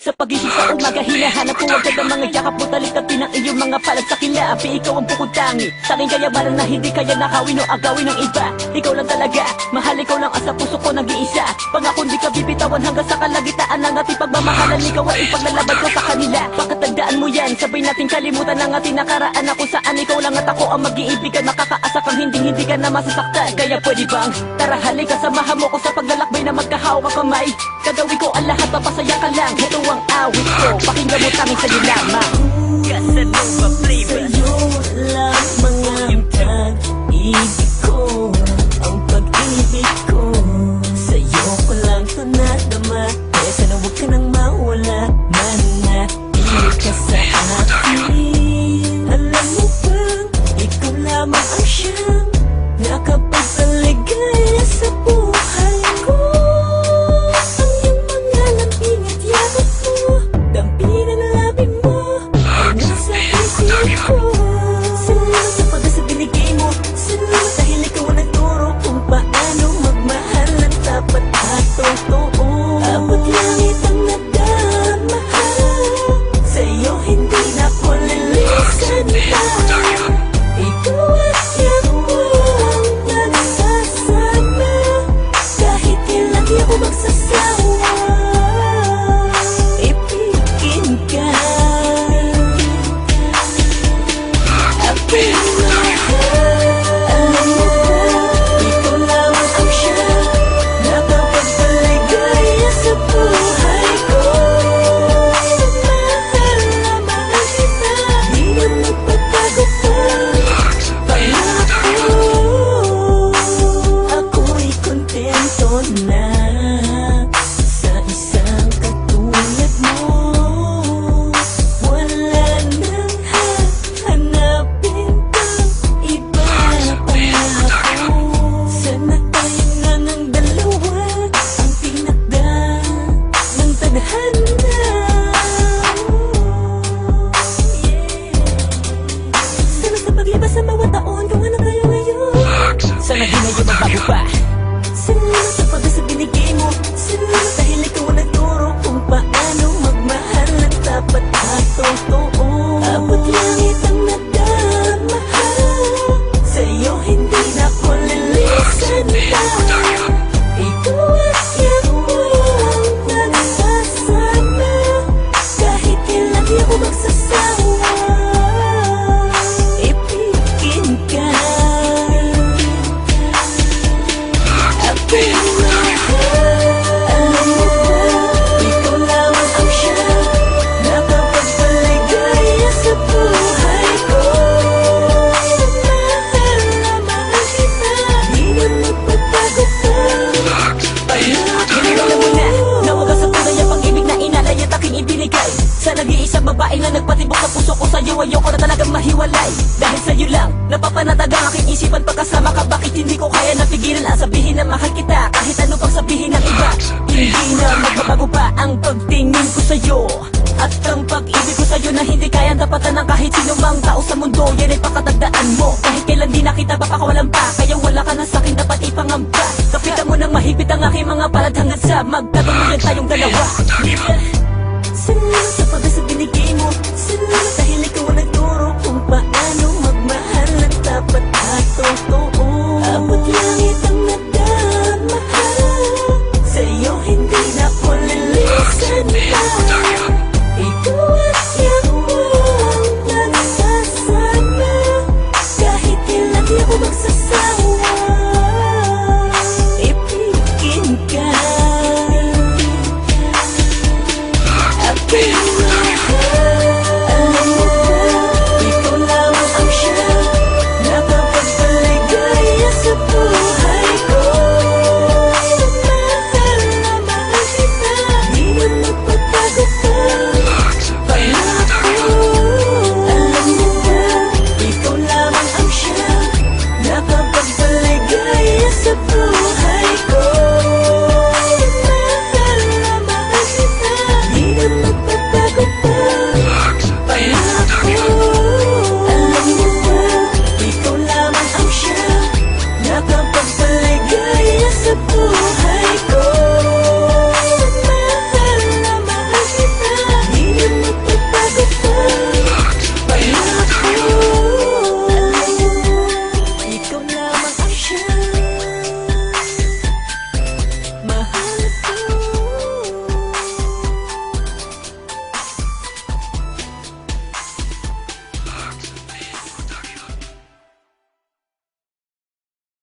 Sa pagising sa umaga, hinahanap ko agad ang mga yakap mo. Talikapin ang iyong mga palad sa kinaapi. Ikaw ang bukod tangi sa aking kayabanan na hindi kaya nakawin o agawin ng iba. Ikaw lang talaga, mahal ikaw lang asa puso ko nag-iisa. Pangako di ka bibitawan hanggang sa kalagitaan ng ating pagmamahalan. Ikaw ay ipaglalaban ko sa kanila. Bakit tandaan mo yan? Sabay natin kalimutan ang ating nakaraan. Ako saan ikaw lang at ako ang mag-iibigan. Makakaasa kang hindi ka na masasaktan. Kaya pwede bang tara halika, samahan mo ko sa paglalakbay na magkahawak kamay. Gagawin ko ang lahat, papasaya ka lang. Ito ang awit ko, pakinggan mo tanging sa'yo lamang. Casanova flavor. Sa'yo lang mga pag-ibig ko, ang pag-ibig ko. Sa'yo ko lang ito nadama, kaya sana huwag ka nang mawala. Manatili ka sa akin. Alam mo bang, ikaw lamang ang siyang nakapagpaligaya sa buhay ko. Ang iyong mga lambing at yakap mo, dampi ng labi mo, ay nasa isip ko. Salamat sa pag-asa binigay mo, salamat dahil ikaw ang nagturo kung paano magmahal ng tapat at totoo. Abot langit ang nagdamahal, sa'yo hindi na ko lilisan pa. Ikaw at ako ang nagsasama, kahit kailan di ako magsasawa. Ibigin ka, ako mahal. Alam mo ba, ikaw lamang ang siyang nakapagpaligaya sa buhay ko. Mahal na mahal kita, di na magbabago pa. Pangako, ako'y kontento na sa isang katulad mo. Wala nang hahanapin pang iba pa ako. Sana tayo na ng dalawa ang tinakda ng tadhana. Sana sa paglipas ng bawat taon, kung ano tayo ngayon. Sana di na yung magbago pa. Salamat sa pag-asa binigay mo, salamat dahil ikaw ang nagturo kung paano magmahal ng tapat at totoo. Abot langit ang nagdamahal, sa'yo hindi na ko lilisan pa. Ikaw at ako ang nagsasama, kahit kailan di ako magsasawa. Ibigin ka, ako mahal. Alam mo ba, ikaw lamang ang siyang nakapagpaligaya sa buhay ko. Mahal na mahal kita, di na magbabago pa. Alam mo na, nawagan sa tunay ang pag-ibig na inalay at aking ibinigay. Sa nag-iisang babae na nagpatibok sa puso ko, sa'yo ayoko na talagang mahiwalay. Dahil sa'yo lang, napapanatag ang aking isipan pagkasama ka. Bakit hindi ko kaya napigilan ang sabihin na mahal kita, kahit ano pang sabihin ng iba. Hindi na magbabago pa ang pagtingin ko sa'yo, at ang pag-ibig ko sa'yo na hindi kayang tapatan ng kahit sino mang tao sa mundo. Yan ay pakatagdaan mo, kahit kailan di na kita papakawalan pa. Kaya wala ka na sa'kin, dapat ipangamba. Kapitan mo nang mahigpit ang aking mga palad hanggang sa magkatuluyan tayong dalawa. Salamat sa pag-asa binigay mo, salamat dahil ikaw ang nagturo kung paano magmahal ng tapat at totoo. Abot langit ang nagdamahal, sa'yo hindi na ko lilisan pa. Ikaw at ako ang nagsasama, kahit kailan di ako magsasawa. Ibigin ka, ako